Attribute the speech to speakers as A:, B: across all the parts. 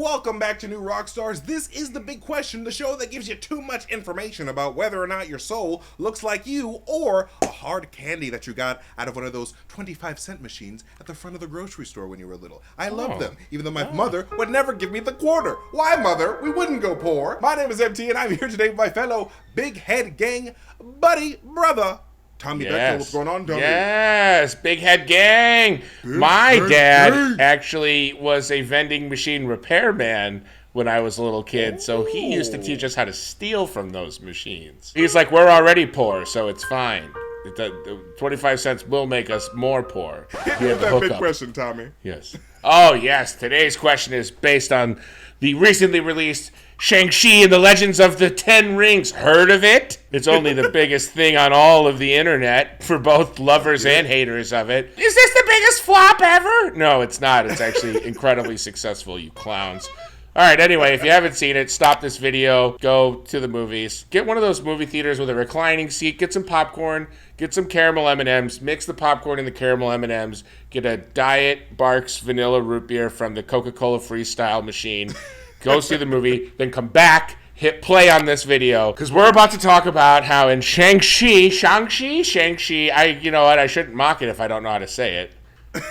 A: Welcome back to New Rockstars. This is the big question, the show that gives you too much information about whether or not your soul looks like you or a hard candy that you got out of one of those 25-cent machines at the front of the grocery store when you were little. I love them, even though my mother would never give me the quarter. Why, mother? We wouldn't go poor. My name is MT, and I'm here today with my fellow Big Head Gang buddy, brother, Tommy Bechtold. What's going on, Tommy?
B: Yes, Big Head Gang. My dad actually was a vending machine repairman when I was a little kid, so he used to teach us how to steal from those machines. He's like, we're already poor, so it's fine. The 25 cents will make us more poor.
A: Hit me with that big question, Tommy.
B: Yes. Oh, yes. Today's question is based on the recently released Shang-Chi and the Legends of the Ten Rings. Heard of it? It's only the biggest thing on all of the internet for both lovers and haters of it. Is this the biggest flop ever? No, it's not. It's actually incredibly successful, you clowns. All right, anyway, if you haven't seen it, stop this video, go to the movies. Get one of those movie theaters with a reclining seat, get some popcorn, get some caramel M&Ms, mix the popcorn and the caramel M&Ms, get a Diet Barks vanilla root beer from the Coca-Cola Freestyle machine, go see the movie, then come back, hit play on this video, because we're about to talk about how in Shang-Chi, you know what, I shouldn't mock it if I don't know how to say it.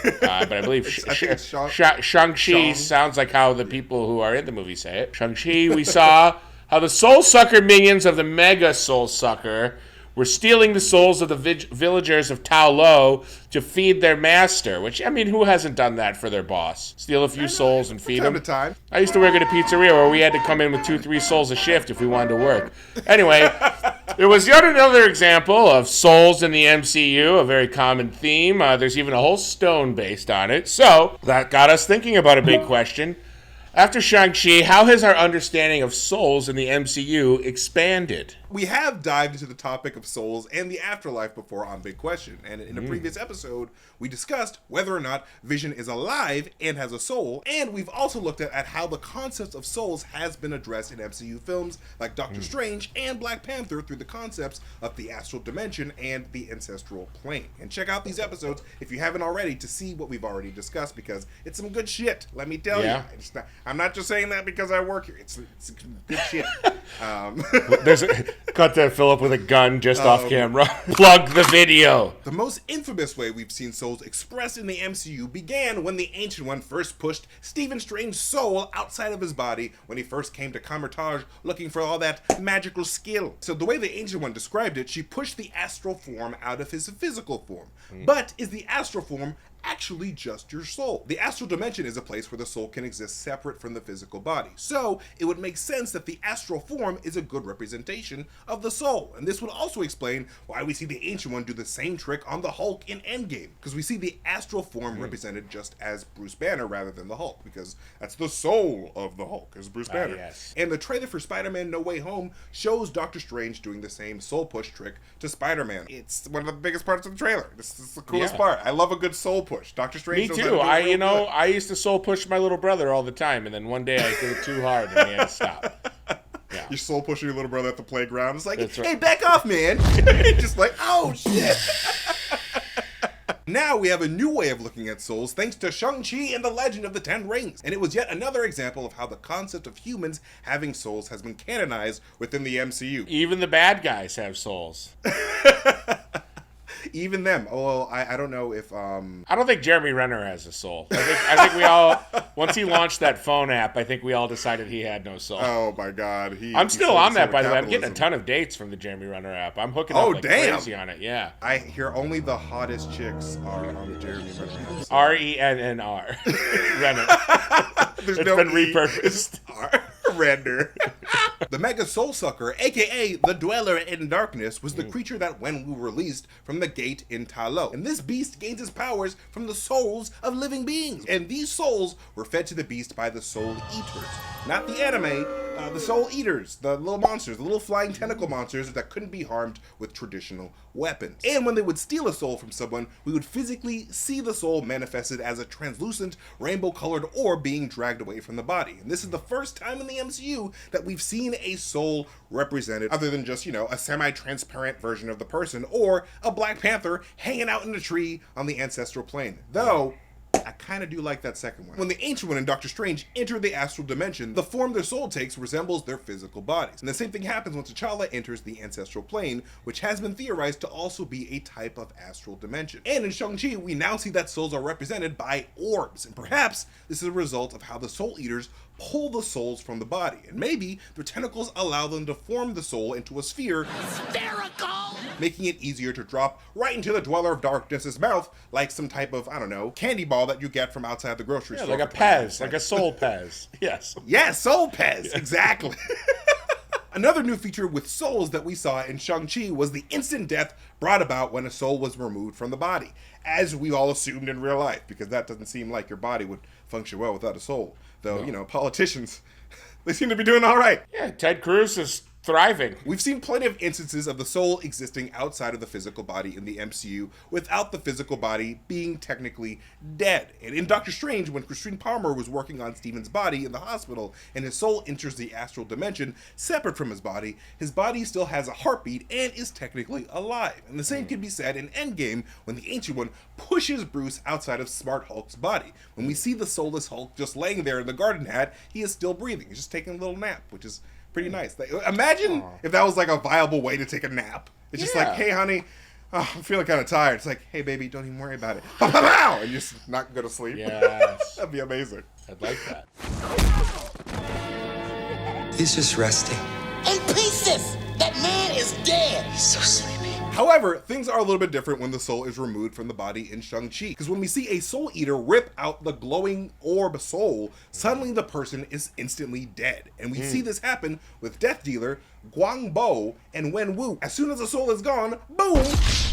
B: But I believe Shang-Chi sounds like how the people who are in the movie say it. Shang-Chi, we saw how the Soul Sucker minions of the Mega Soul Sucker were stealing the souls of the villagers of Ta Lo to feed their master, which, I mean, who hasn't done that for their boss? Steal a few souls and feed them.
A: Time to time.
B: I used to work at a pizzeria where we had to come in with 2-3 souls a shift if we wanted to work. Anyway, it was yet another example of souls in the MCU, a very common theme. There's even a whole stone based on it. So, that got us thinking about a big question. After Shang-Chi, how has our understanding of souls in the MCU expanded?
A: We have dived into the topic of souls and the afterlife before on Big Question, and in a previous episode, we discussed whether or not Vision is alive and has a soul, and we've also looked at how the concept of souls has been addressed in MCU films like Doctor Strange and Black Panther through the concepts of the astral dimension and the ancestral plane. And check out these episodes if you haven't already to see what we've already discussed, because it's some good shit, let me tell you. I'm not just saying that because I work here. It's good shit.
B: Cut to Philip with a gun just off camera. Plug the video.
A: The most infamous way we've seen souls expressed in the MCU began when the Ancient One first pushed Stephen Strange's soul outside of his body when he first came to Kamar-Taj looking for all that magical skill. So the way the Ancient One described it, she pushed the astral form out of his physical form. But is the astral form actually just your soul? The astral dimension is a place where the soul can exist separate from the physical body. So it would make sense that the astral form is a good representation of the soul. And this would also explain why we see the Ancient One do the same trick on the Hulk in Endgame, because we see the astral form represented just as Bruce Banner rather than the Hulk, because that's the soul of the Hulk, is Bruce Banner.
B: Yes.
A: And the trailer for Spider-Man No Way Home shows Doctor Strange doing the same soul push trick to Spider-Man. It's one of the biggest parts of the trailer. This is the coolest part. I love a good soul push. Doctor Strange.
B: Me too. I used to soul push my little brother all the time, and then one day I did it too hard and we had to stop. Yeah.
A: You're soul pushing your little brother at the playground. It's like,
B: That's
A: hey,
B: right.
A: back off, man. Just like, oh shit. Now we have a new way of looking at souls thanks to Shang-Chi and the Legend of the Ten Rings. And it was yet another example of how the concept of humans having souls has been canonized within the MCU.
B: Even the bad guys have souls.
A: Even them. Oh, well, I don't know if
B: I don't think Jeremy Renner has a soul. I think we all, once he launched that phone app, I think we all decided he had no soul.
A: Oh my God.
B: I'm still on that, by the way. I'm getting a ton of dates from the Jeremy Renner app. I'm hooking up like crazy on it. Yeah.
A: I hear only the hottest chicks are on the Jeremy Renner app.
B: R-E-N-N-R. Renner.
A: There's
B: It's
A: no
B: been
A: E.
B: repurposed.
A: Render. The Mega Soul Sucker, aka the Dweller in Darkness, was the creature that Wenwu released from the gate in Ta Lo. And this beast gains its powers from the souls of living beings. And these souls were fed to the beast by the Soul Eaters. Not the anime, the Soul Eaters, the little monsters, the little flying tentacle monsters that couldn't be harmed with traditional weapons. And when they would steal a soul from someone, we would physically see the soul manifested as a translucent, rainbow-colored orb being dragged away from the body. And this is the first time in the MCU that we've seen a soul represented other than just, you know, a semi-transparent version of the person or a Black Panther hanging out in a tree on the ancestral plane. Though, I kind of do like that second one. When the Ancient One and Doctor Strange enter the astral dimension, the form their soul takes resembles their physical bodies. And the same thing happens when T'Challa enters the ancestral plane, which has been theorized to also be a type of astral dimension. And in Shang-Chi, we now see that souls are represented by orbs, and perhaps this is a result of how the Soul Eaters pull the souls from the body, and maybe their tentacles allow them to form the soul into a sphere, spherical, making it easier to drop right into the Dweller of Darkness's mouth, like some type of, I don't know, candy ball that you get from outside the grocery store.
B: Like a Pez, like a Soul Pez. Yes.
A: Yes, Soul Pez, exactly. Another new feature with souls that we saw in Shang-Chi was the instant death brought about when a soul was removed from the body, as we all assumed in real life, because that doesn't seem like your body would function well without a soul. Though, you know, politicians, they seem to be doing all right.
B: Yeah, Ted Cruz is thriving.
A: We've seen plenty of instances of the soul existing outside of the physical body in the MCU without the physical body being technically dead. And in Doctor Strange, when Christine Palmer was working on Stephen's body in the hospital and his soul enters the astral dimension separate from his body still has a heartbeat and is technically alive. And the same can be said in Endgame when the Ancient One pushes Bruce outside of Smart Hulk's body. When we see the soulless Hulk just laying there in the garden hat, he is still breathing. He's just taking a little nap, which is pretty nice. Imagine if that was like a viable way to take a nap. It's just like, hey, honey, I'm feeling kind of tired. It's like, hey, baby, don't even worry about it. And you just not go to sleep.
B: Yes.
A: That'd be amazing.
B: I'd like that.
C: He's just resting.
D: In pieces! That man is dead!
C: He's so sleepy.
A: However, things are a little bit different when the soul is removed from the body in Shang-Chi. Because when we see a Soul Eater rip out the glowing orb soul, suddenly the person is instantly dead. And we see this happen with Death Dealer, Guangbo, and Wenwu. As soon as the soul is gone, boom,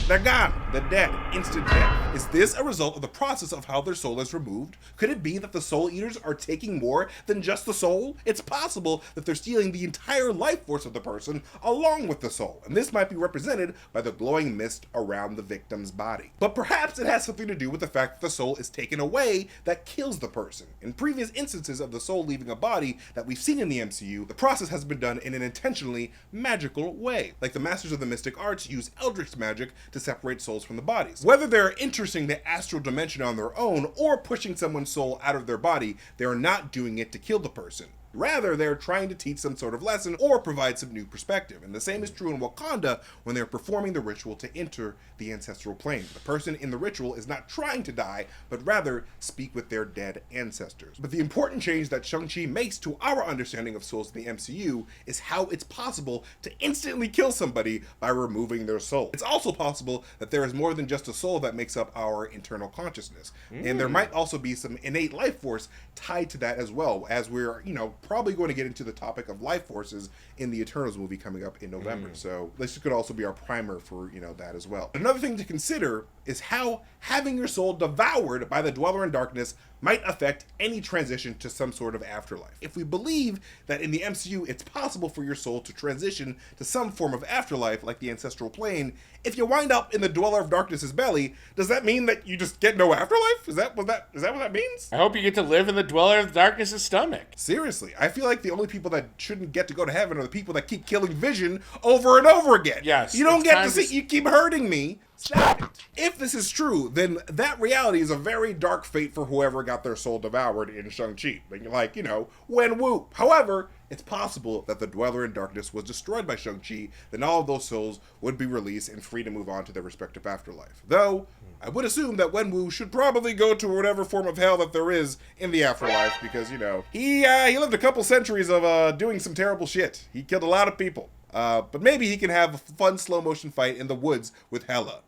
A: they're gone. They're dead. Instant death. Is this a result of the process of how their soul is removed? Could it be that the Soul Eaters are taking more than just the soul? It's possible that they're stealing the entire life force of the person along with the soul. And this might be represented by the glowing mist around the victim's body. But perhaps it has something to do with the fact that the soul is taken away that kills the person. In previous instances of the soul leaving a body that we've seen in the MCU, the process has been done in an intentionally magical way. Like the Masters of the Mystic Arts use Eldritch magic to separate souls from the bodies. Whether they're entering the astral dimension on their own or pushing someone's soul out of their body, they are not doing it to kill the person. Rather, they're trying to teach some sort of lesson or provide some new perspective. And the same is true in Wakanda when they're performing the ritual to enter the ancestral plane. The person in the ritual is not trying to die, but rather speak with their dead ancestors. But the important change that Shang-Chi makes to our understanding of souls in the MCU is how it's possible to instantly kill somebody by removing their soul. It's also possible that there is more than just a soul that makes up our internal consciousness. And there might also be some innate life force tied to that as well, as we're, probably going to get into the topic of life forces in the Eternals movie coming up in November. So this could also be our primer for, that as well. Another thing to consider is how having your soul devoured by the Dweller in Darkness might affect any transition to some sort of afterlife. If we believe that in the MCU it's possible for your soul to transition to some form of afterlife like the ancestral plane, if you wind up in the Dweller of Darkness's belly, does that mean that you just get no afterlife? Is that what that means?
B: I hope you get to live in the Dweller of Darkness's stomach.
A: Seriously, I feel like the only people that shouldn't get to go to heaven are the people that keep killing Vision over and over again.
B: Yes.
A: You don't get to see, you keep hurting me. Stop it. If this is true, then that reality is a very dark fate for whoever got their soul devoured in Shang-Chi. Like, Wenwu. However, it's possible that the Dweller in Darkness was destroyed by Shang-Chi, then all of those souls would be released and free to move on to their respective afterlife. Though, I would assume that Wenwu should probably go to whatever form of hell that there is in the afterlife, because, he lived a couple centuries of doing some terrible shit. He killed a lot of people. But maybe he can have a fun slow motion fight in the woods with Hela.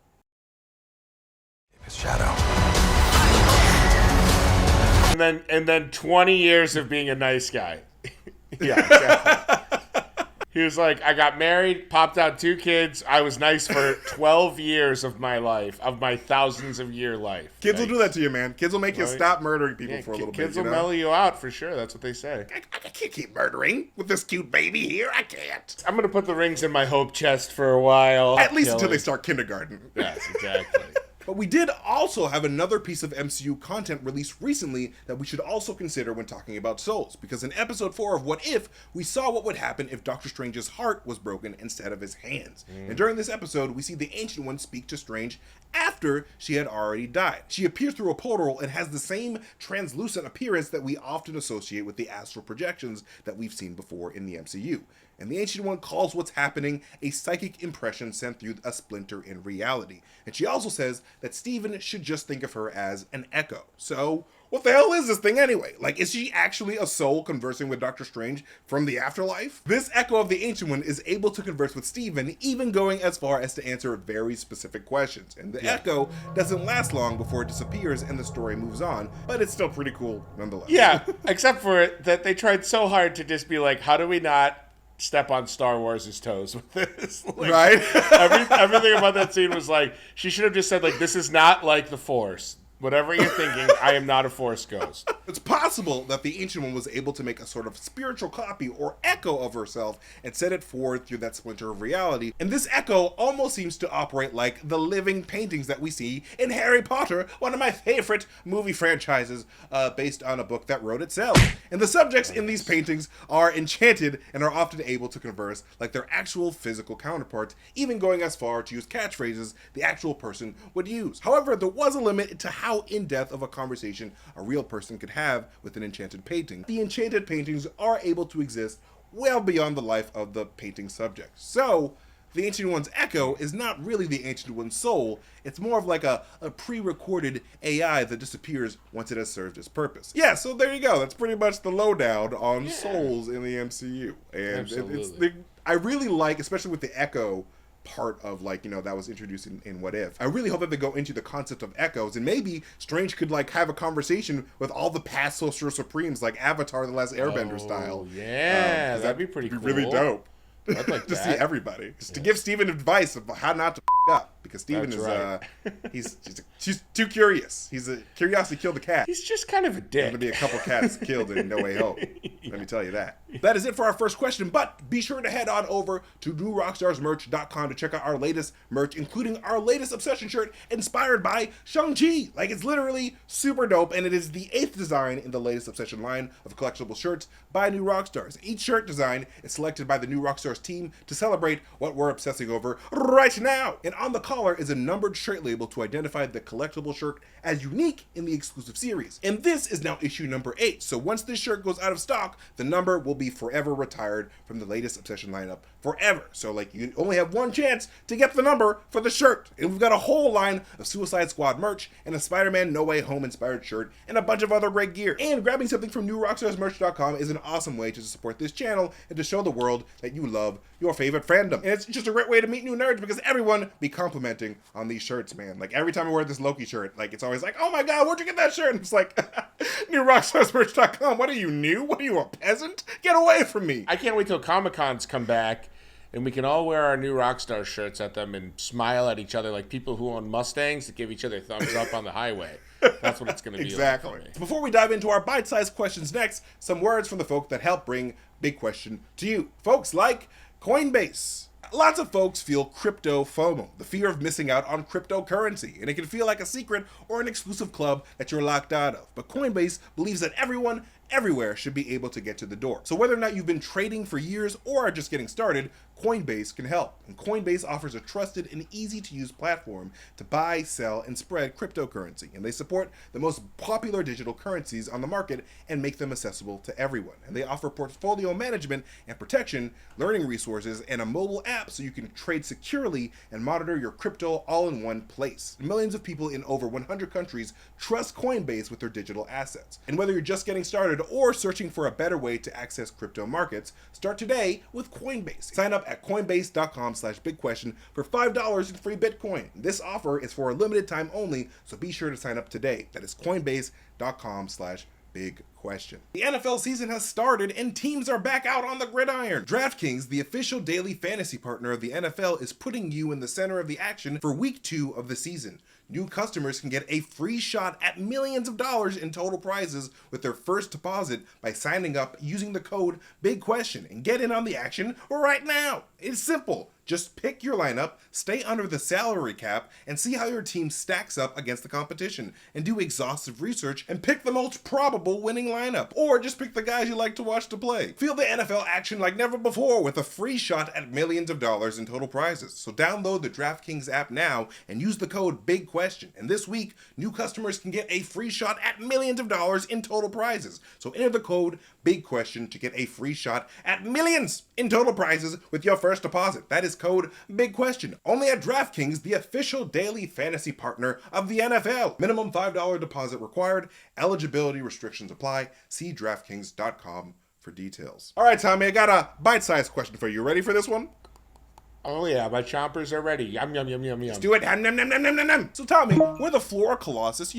C: His shadow.
B: And then 20 years of being a nice guy. Yeah, exactly. He was like, I got married, popped out 2 kids. I was nice for 12 years of my life, of my thousands of year life.
A: Kids will do that to you, man. Kids will make you stop murdering people for a little bit.
B: Kids will mellow you out for sure. That's what they say.
A: I can't keep murdering with this cute baby here. I can't.
B: I'm going to put the rings in my hope chest for a while.
A: At least until they start kindergarten.
B: Yes, exactly.
A: But we did also have another piece of MCU content released recently that we should also consider when talking about souls, because in episode 4 of What If, we saw what would happen if Doctor Strange's heart was broken instead of his hands. And during this episode, we see the Ancient One speak to Strange after she had already died. She appears through a portal and has the same translucent appearance that we often associate with the astral projections that we've seen before in the MCU. And the Ancient One calls what's happening a psychic impression sent through a splinter in reality. And she also says that Steven should just think of her as an echo. So, what the hell is this thing anyway? Like, is she actually a soul conversing with Doctor Strange from the afterlife? This echo of the Ancient One is able to converse with Steven, even going as far as to answer very specific questions. And the echo doesn't last long before it disappears and the story moves on, but it's still pretty cool nonetheless.
B: Yeah, except for that they tried so hard to just be like, how do we not step on Star Wars' toes with this? Like,
A: right?
B: Everything about that scene was like, she should have just said, like, this is not like the Force. Whatever you're thinking, I am not a Force ghost.
A: It's possible that the Ancient One was able to make a sort of spiritual copy or echo of herself and set it forward through that splinter of reality. And this echo almost seems to operate like the living paintings that we see in Harry Potter, one of my favorite movie franchises, based on a book that wrote itself. And the subjects in these paintings are enchanted and are often able to converse like their actual physical counterparts, even going as far to use catchphrases the actual person would use. However, there was a limit to how in-depth of a conversation a real person could have with an enchanted painting. The enchanted paintings are able to exist well beyond the life of the painting subject. So, the Ancient One's echo is not really the Ancient One's soul, it's more of like a pre-recorded AI that disappears once it has served its purpose. Yeah, so there you go. That's pretty much the lowdown on souls in the MCU. And I really like, especially with the echo part of, like, you know, that was introduced in What If. I really hope that they go into the concept of echoes, and maybe Strange could, like, have a conversation with all the past Sorcerer Supremes, like Avatar The Last Airbender style.
B: Yeah, that'd be pretty cool.
A: Really dope.
B: I'd like
A: to
B: that.
A: see everybody. Just to give Steven advice of how not to up, because Steven is
B: right.
A: he's too curious. He's a curiosity killed the cat.
B: He's just kind of a dick.
A: There's gonna be a couple cats killed in No Way Home. Let me tell you that. That is it for our first question, but be sure to head on over to newrockstarsmerch.com to check out our latest merch, including our latest Obsession shirt inspired by Shang-Chi. Like, it's literally super dope, and it is the 8th design in the latest Obsession line of collectible shirts by New Rockstars. Each shirt design is selected by the New Rockstars team to celebrate what we're obsessing over right now. And on the collar is a numbered shirt label to identify the collectible shirt as unique in the exclusive series. And this is now issue number 8. So once this shirt goes out of stock, the number will be forever retired from the latest Obsession lineup forever. So, like, you only have one chance to get the number for the shirt. And we've got a whole line of Suicide Squad merch and a Spider-Man No Way Home inspired shirt and a bunch of other great gear. And grabbing something from newrockstarsmerch.com is an awesome way to support this channel and to show the world that you love your favorite fandom. And it's just a great way to meet new nerds, because everyone be complimenting on these shirts, man. Like, every time I wear this Loki shirt, like, it's always like, oh my god, where'd you get that shirt? And it's like, newrockstarsmerch.com. What are you, new? What are you, a peasant? Get away from me.
B: I can't wait till Comic-Cons come back and we can all wear our new Rockstar shirts at them and smile at each other like people who own Mustangs that give each other thumbs up on the highway. That's what it's going to be
A: exactly.
B: like for me.
A: Before we dive into our bite-sized questions next, some words from the folk that help bring Big Question to you. Folks like Coinbase. Lots of folks feel crypto FOMO, the fear of missing out on cryptocurrency, and it can feel like a secret or an exclusive club that you're locked out of. But Coinbase believes that everyone, everywhere should be able to get to the door. So whether or not you've been trading for years or are just getting started, Coinbase can help. And Coinbase offers a trusted and easy to use platform to buy, sell, and spread cryptocurrency. And they support the most popular digital currencies on the market and make them accessible to everyone. And they offer portfolio management and protection, learning resources, and a mobile app so you can trade securely and monitor your crypto all in one place. Millions of people in over 100 countries trust Coinbase with their digital assets. And whether you're just getting started or searching for a better way to access crypto markets, start today with Coinbase. Sign up at coinbase.com/bigquestion for $5 in free Bitcoin. This offer is for a limited time only, so be sure to sign up today. That is coinbase.com/bigquestion. The NFL season has started and teams are back out on the gridiron. DraftKings, the official daily fantasy partner of the NFL, is putting you in the center of the action for week 2 of the season. new customers can get a free shot at millions of dollars in total prizes with their first deposit by signing up using the code BIGQUESTION and get in on the action right now. It's simple. Just pick your lineup, stay under the salary cap, and see how your team stacks up against the competition, and do exhaustive research and pick the most probable winning lineup, or just pick the guys you like to watch to play. Feel the NFL action like never before with a free shot at millions of dollars in total prizes. So download the DraftKings app now and use the code BIGQUESTION. And this week, new customers can get a free shot at millions of dollars in total prizes. So enter the code BIGQUESTIon to get a free shot at millions in total prizes with your first deposit. That is code BIGQUESTIon. Only at DraftKings, the official daily fantasy partner of the NFL. Minimum $5 deposit required. Eligibility restrictions apply. See DraftKings.com for details. All right, Tommy, I got a bite-sized question for you. Ready for this one?
B: Oh yeah, my chompers are ready. Yum, yum, yum, yum, yum.
A: Let's do it. Nom, nom, nom, nom, nom, nom. So Tommy, we're the Flora Colossus,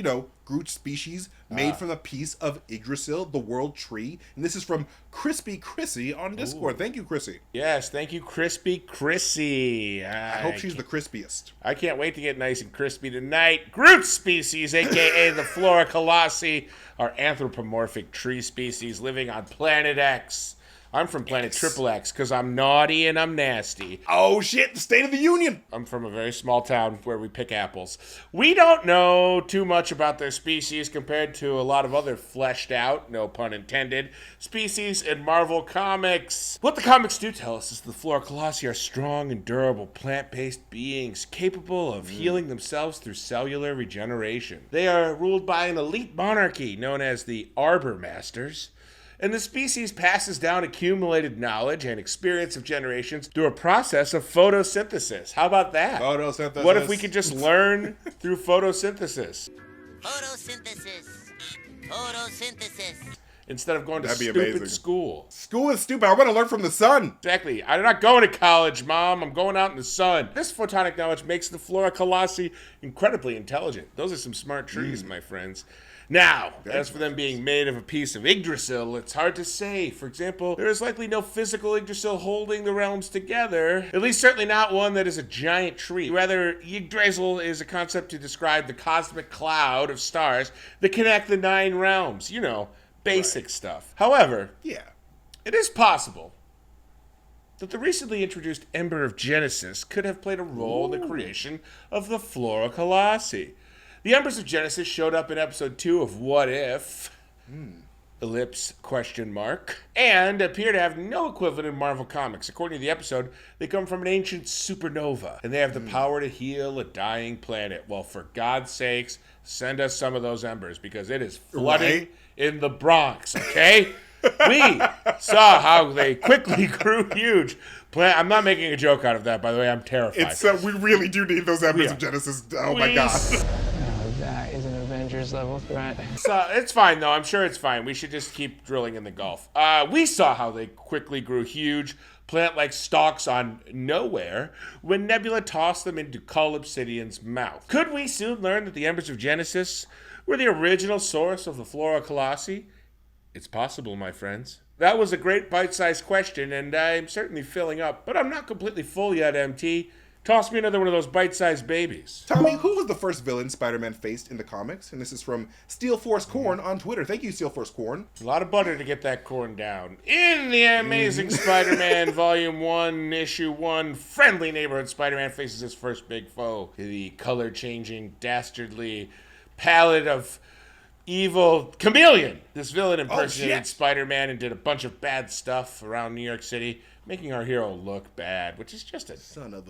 A: Groot species, made from a piece of Yggdrasil, the world tree. And this is from Crispy Chrissy on Discord. Ooh. Thank you, Chrissy.
B: Yes, thank you, Crispy Chrissy.
A: I hope she's the crispiest.
B: I can't wait to get nice and crispy tonight. Groot species, a.k.a. the Flora Colossi, are anthropomorphic tree species living on Planet X. I'm from Planet Triple X because I'm naughty and I'm nasty.
A: Oh shit, the State of the Union.
B: I'm from a very small town where we pick apples. We don't know too much about their species compared to a lot of other fleshed out, no pun intended, species in Marvel Comics. What the comics do tell us is the Flora Colossi are strong and durable plant-based beings capable of healing themselves through cellular regeneration. They are ruled by an elite monarchy known as the Arbor Masters. And the species passes down accumulated knowledge and experience of generations through a process of photosynthesis. How about that?
A: Photosynthesis.
B: What if we could just learn through photosynthesis?
D: Photosynthesis.
B: Instead of going to stupid school.
A: School is stupid. I want to learn from the sun.
B: Exactly. I'm not going to college, Mom. I'm going out in the sun. This photonic knowledge makes the Flora Colossi incredibly intelligent. Those are some smart trees, my friends. Now, as for them being made of a piece of Yggdrasil, it's hard to say. For example, there is likely no physical Yggdrasil holding the realms together. At least certainly not one that is a giant tree. Rather, Yggdrasil is a concept to describe the cosmic cloud of stars that connect the 9 realms. Basic stuff. However, it is possible that the recently introduced Ember of Genesis could have played a role in the creation of the Flora Colossi. The Embers of Genesis showed up in episode 2 of What If? Ellipse question mark. And appear to have no equivalent in Marvel Comics. According to the episode, they come from an ancient supernova, and they have the power to heal a dying planet. Well, for God's sakes, send us some of those embers, because it is flooding in the Bronx, okay? We saw how they quickly grew huge. I'm not making a joke out of that, by the way. I'm terrified.
A: We really do need those Embers of Genesis. Oh, my God.
E: That is an Avengers level threat.
B: So it's fine, though. I'm sure it's fine. We should just keep drilling in the Gulf. We saw how they quickly grew huge, plant-like stalks on nowhere, when Nebula tossed them into Cull Obsidian's mouth. Could we soon learn that the Embers of Genesis were the original source of the Flora Colossi? It's possible, my friends. That was a great bite-sized question, and I'm certainly filling up, but I'm not completely full yet, MT. Toss me another one of those bite-sized babies.
A: Tommy, who was the first villain Spider-Man faced in the comics? And this is from Steel Force Corn on Twitter. Thank you, Steel Force Corn.
B: A lot of butter to get that corn down. In the Amazing Spider-Man Volume 1, Issue 1, Friendly Neighborhood Spider-Man faces his first big foe. The color-changing, dastardly palette of evil Chameleon. This villain impersonated Spider-Man and did a bunch of bad stuff around New York City, making our hero look bad, which is just a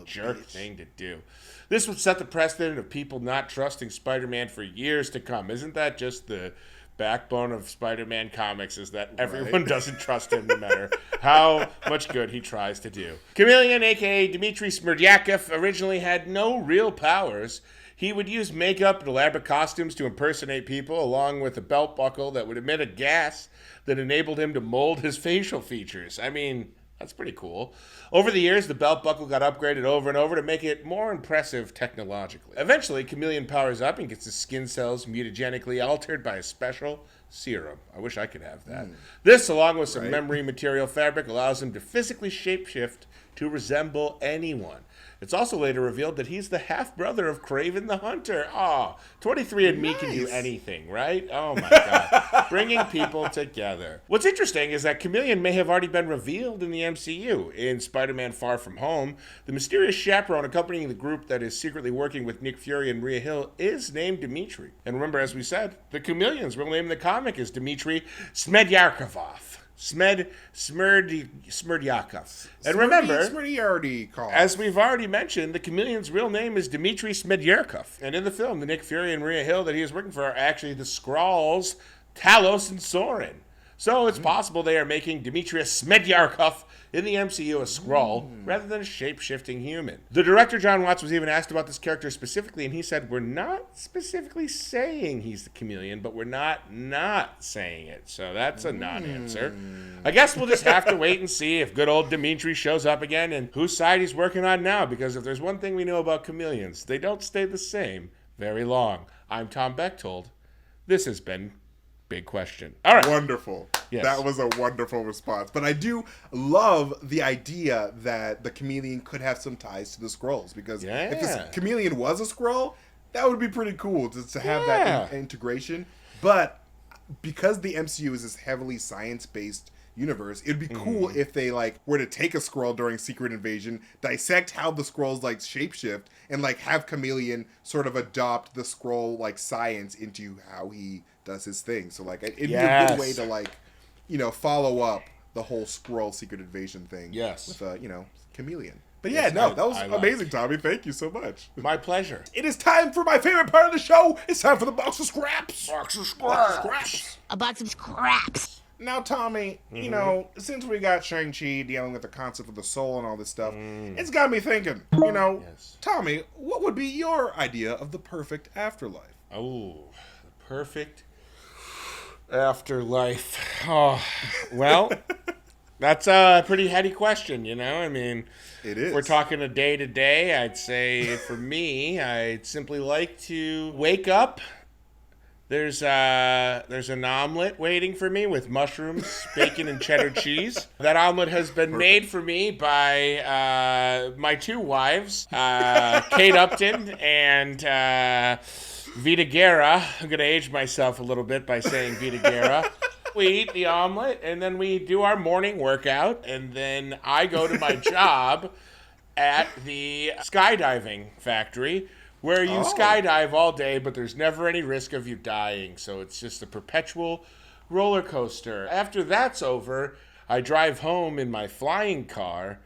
B: jerk thing to do. This would set the precedent of people not trusting Spider-Man for years to come. Isn't that just the backbone of Spider-Man comics, is that everyone doesn't trust him no matter how much good he tries to do? Chameleon, a.k.a. Dmitry Smerdyakov, originally had no real powers. He would use makeup and elaborate costumes to impersonate people, along with a belt buckle that would emit a gas that enabled him to mold his facial features. I mean, that's pretty cool. Over the years, the belt buckle got upgraded over and over to make it more impressive technologically. Eventually, Chameleon powers up and gets his skin cells mutagenically altered by a special serum. I wish I could have that. This, along with some memory material fabric, allows him to physically shapeshift to resemble anyone. It's also later revealed that he's the half-brother of Kraven the Hunter. Oh, 23andMe can do anything, right? Oh my God. Bringing people together. What's interesting is that Chameleon may have already been revealed in the MCU. In Spider-Man Far From Home, the mysterious chaperone accompanying the group that is secretly working with Nick Fury and Maria Hill is named Dmitri. And remember, as we said, the Chameleon's real name in the comic is Dmitri Smedyakovov. Smerdyakovov. And remember, as we've already mentioned, the Chameleon's real name is Dmitri Smedyakovov. And in the film, the Nick Fury and Maria Hill that he is working for are actually the Skrulls, Talos and Soren. So it's possible they are making Demetrius Smedyakovov in the MCU a Skrull rather than a shape-shifting human. The director, John Watts, was even asked about this character specifically, and he said, we're not specifically saying he's the Chameleon, but we're not saying it. So that's a non-answer. I guess we'll just have to wait and see if good old Dmitri shows up again and whose side he's working on now, because if there's one thing we know about chameleons, they don't stay the same very long. I'm Tom Bechtold. This has been Big Question. All right.
A: Wonderful.
B: Yes.
A: That was a wonderful response. But I do love the idea that the Chameleon could have some ties to the Skrulls, because if this Chameleon was a Skrull, that would be pretty cool to have that integration. But because the MCU is this heavily science-based universe, it'd be cool if they were to take a Skrull during Secret Invasion, dissect how the Skrulls shapeshift, and have Chameleon sort of adopt the Skrull science into how he does his thing. So it'd be a good way to follow up the whole Skrull Secret Invasion thing.
B: Yes.
A: With Chameleon. But that was amazing, Tommy. Thank you so much.
B: My pleasure.
A: It is time for my favorite part of the show. It's time for the box of scraps.
D: A box of scraps.
A: Now, Tommy, since we got Shang-Chi dealing with the concept of the soul and all this stuff, it's got me thinking, Tommy, what would be your idea of the perfect afterlife?
B: Oh, the perfect afterlife. Oh, well, that's a pretty heady question, I mean,
A: it is.
B: We're talking a day to day. I'd say for me, I'd simply like to wake up. There's an omelet waiting for me with mushrooms, bacon, and cheddar cheese. That omelet has been made for me by my two wives, Kate Upton and Vita Guerra. I'm going to age myself a little bit by saying Vita Guerra. We eat the omelet, and then we do our morning workout, and then I go to my job at the skydiving factory, where you skydive all day, but there's never any risk of you dying. So it's just a perpetual roller coaster. After that's over, I drive home in my flying car,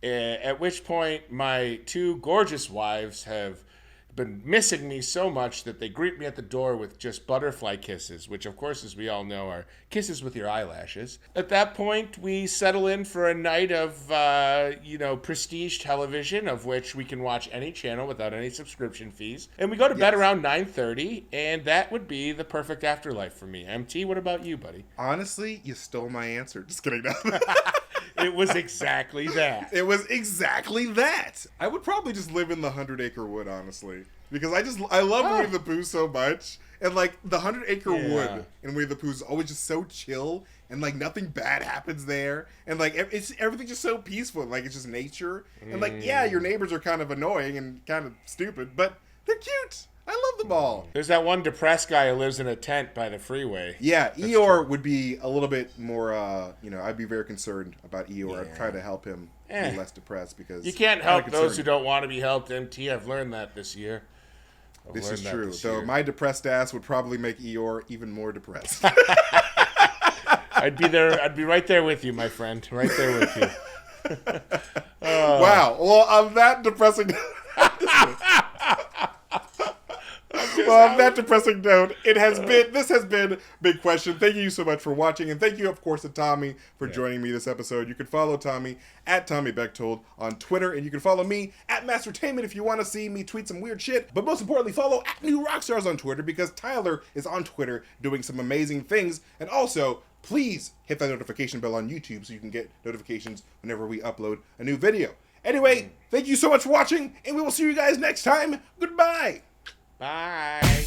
B: at which point my two gorgeous wives have been missing me so much that they greet me at the door with just butterfly kisses, which, of course, as we all know, are kisses with your eyelashes. At that point, we settle in for a night of, prestige television, of which we can watch any channel without any subscription fees. And we go to bed around 9:30, and that would be the perfect afterlife for me. MT, what about you, buddy?
A: Honestly, you stole my answer. Just kidding. No.
B: It was exactly that.
A: It was exactly that. I would probably just live in the 100-acre wood, honestly. Because I love Winnie the Pooh so much. And, the 100-acre wood in Winnie the Pooh is always just so chill. And, nothing bad happens there. And, everything's just so peaceful. It's just nature. And, your neighbors are kind of annoying and kind of stupid. But they're cute. I love them all.
B: There's that one depressed guy who lives in a tent by the freeway.
A: Yeah, Eeyore would be a little bit more, I'd be very concerned about Eeyore. Yeah. I'd try to help him be less depressed, because
B: you can't help those who don't want to be helped, MT. I've learned that this year.
A: This is true. So my depressed ass would probably make Eeyore even more depressed.
B: I'd be there. I'd be right there with you, my friend. Right there with you.
A: Wow. Well, on that depressing... Well, on that depressing note, this has been Big Question. Thank you so much for watching, and thank you, of course, to Tommy for joining me this episode. You can follow Tommy at Tommy Bechtold on Twitter, and you can follow me at MasterTainment if you want to see me tweet some weird shit. But most importantly, follow at New Rockstars on Twitter, because Tyler is on Twitter doing some amazing things. And also, please hit that notification bell on YouTube so you can get notifications whenever we upload a new video. Anyway, thank you so much for watching, and we will see you guys next time. Goodbye.
B: Bye.